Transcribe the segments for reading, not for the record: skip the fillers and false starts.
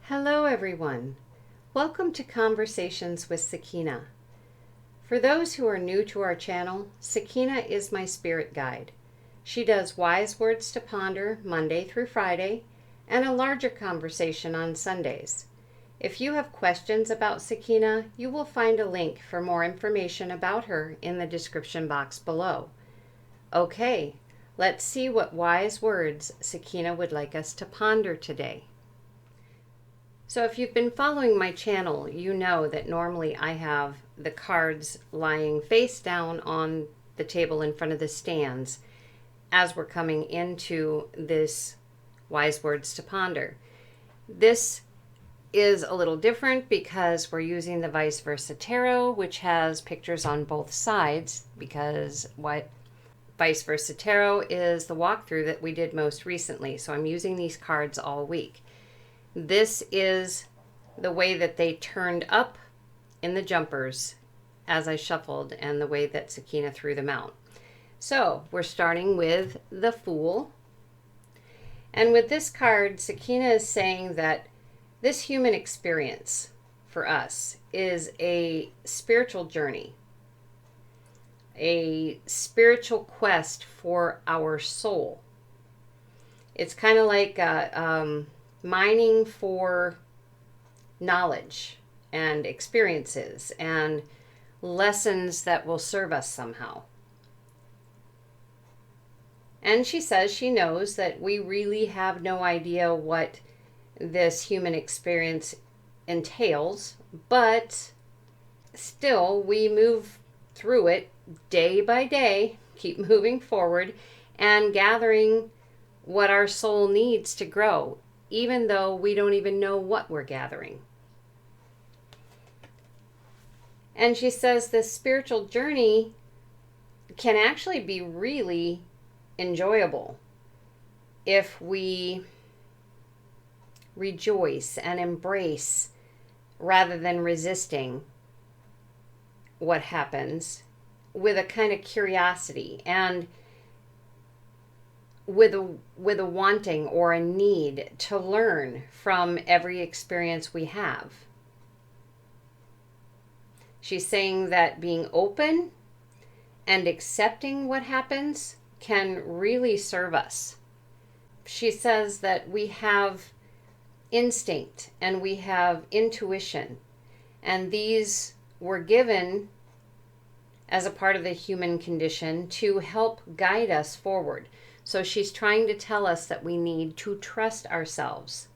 Hello everyone. Welcome to Conversations with Sakeina. For those who are new to our channel, Sakeina is my spirit guide. She does Wise Words to Ponder Monday through Friday and a larger conversation on Sundays. If you have questions about Sakeina, you will find a link for more information about her in the description box below. Okay, let's see what wise words Sakeina would like us to ponder today. So if you've been following my channel, you know that normally I have the cards lying face down on the table in front of the stands as we're coming into this Wise Words to Ponder. This is a little different because we're using the ViceVersa Tarot, which has pictures on both sides, because what ViceVersa Tarot is the walkthrough that we did most recently. So I'm using these cards all week. This is the way that they turned up in the jumpers as I shuffled and the way that Sakeina threw them out. So we're starting with the Fool. And with this card, Sakeina is saying that this human experience for us is a spiritual journey, a spiritual quest for our soul. It's kind of like mining for knowledge and experiences and lessons that will serve us somehow. And she says she knows that we really have no idea what this human experience entails, but still we move through it day by day, keep moving forward and gathering what our soul needs to grow, even though we don't even know what we're gathering. And she says this spiritual journey can actually be really enjoyable if we rejoice and embrace rather than resisting what happens, with a kind of curiosity and with a wanting or a need to learn from every experience we have. She's saying that being open and accepting what happens can really serve us. She says that we have instinct and we have intuition, and these were given as a part of the human condition to help guide us forward. So she's trying to tell us that we need to trust ourselves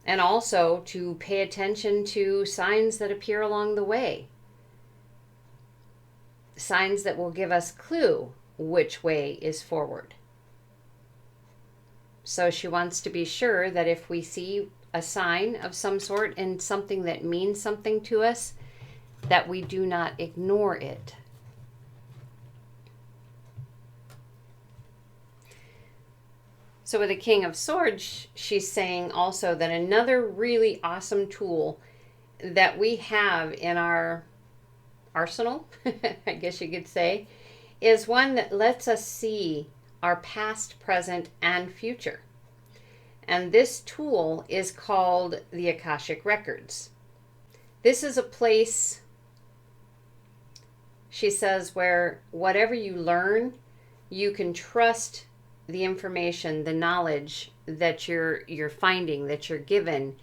and also to pay attention to signs that appear along the way. Signs that will give us clue which way is forward. So she wants to be sure that if we see a sign of some sort and something that means something to us, that we do not ignore it. So with the King of Swords, she's saying also that another really awesome tool that we have in our arsenal, I guess you could say, is one that lets us see our past, present, and future. And this tool is called the Akashic Records. This is a place, she says, where whatever you learn, you can trust the information, the knowledge that you're finding, that you're given,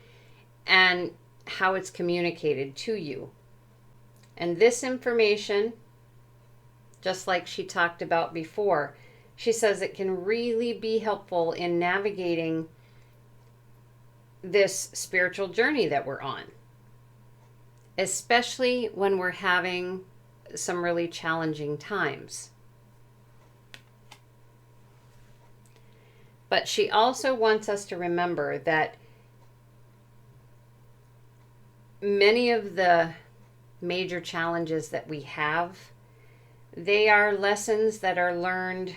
and how it's communicated to you. And this information, just like she talked about before, she says it can really be helpful in navigating this spiritual journey that we're on, especially when we're having some really challenging times. But she also wants us to remember that many of the major challenges that we have, they are lessons that are learned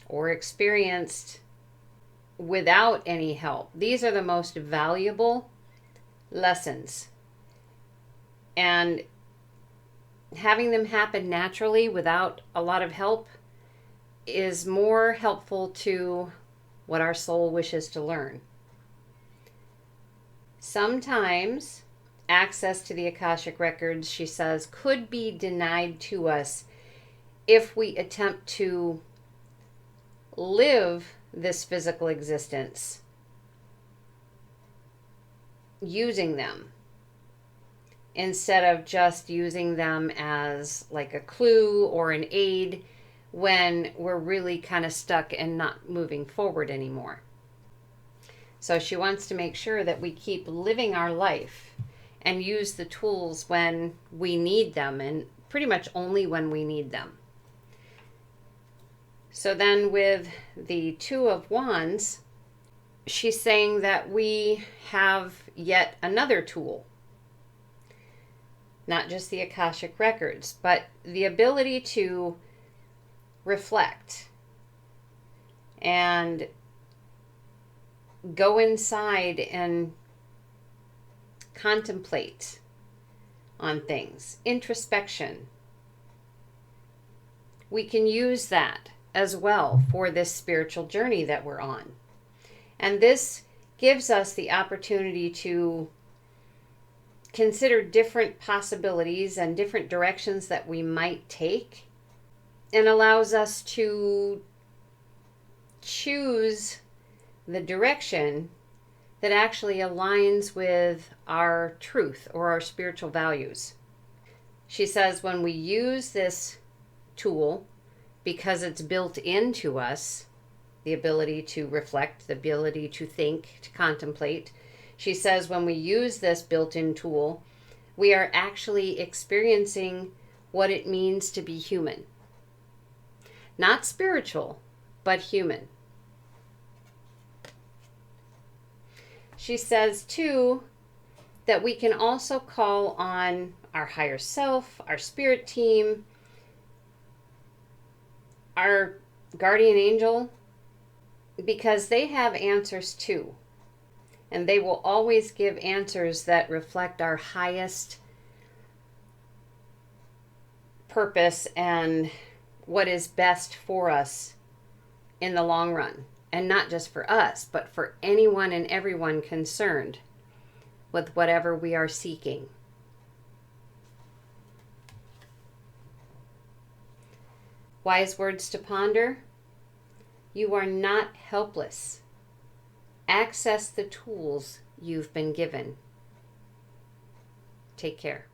or experienced without any help. These are the most valuable lessons. And having them happen naturally without a lot of help is more helpful to what our soul wishes to learn. Sometimes access to the Akashic Records, she says, could be denied to us if we attempt to live this physical existence using them instead of just using them as like a clue or an aid when we're really kind of stuck and not moving forward anymore. So she wants to make sure that we keep living our life and use the tools when we need them, and pretty much only when we need them. So then with the Two of Wands, she's saying that we have yet another tool. Not just the Akashic Records, but the ability to reflect and go inside and contemplate on things. Introspection. We can use that as well for this spiritual journey that we're on. And this gives us the opportunity to consider different possibilities and different directions that we might take, and allows us to choose the direction that actually aligns with our truth or our spiritual values. She says when we use this tool, because it's built into us, the ability to reflect, the ability to think, to contemplate, she says when we use this built-in tool, we are actually experiencing what it means to be human. Not spiritual, but human. She says, too, that we can also call on our higher self, our spirit team, our guardian angel, because they have answers too. And they will always give answers that reflect our highest purpose and what is best for us in the long run. And not just for us, but for anyone and everyone concerned with whatever we are seeking. Wise words to ponder. You are not helpless. Access the tools you've been given. Take care.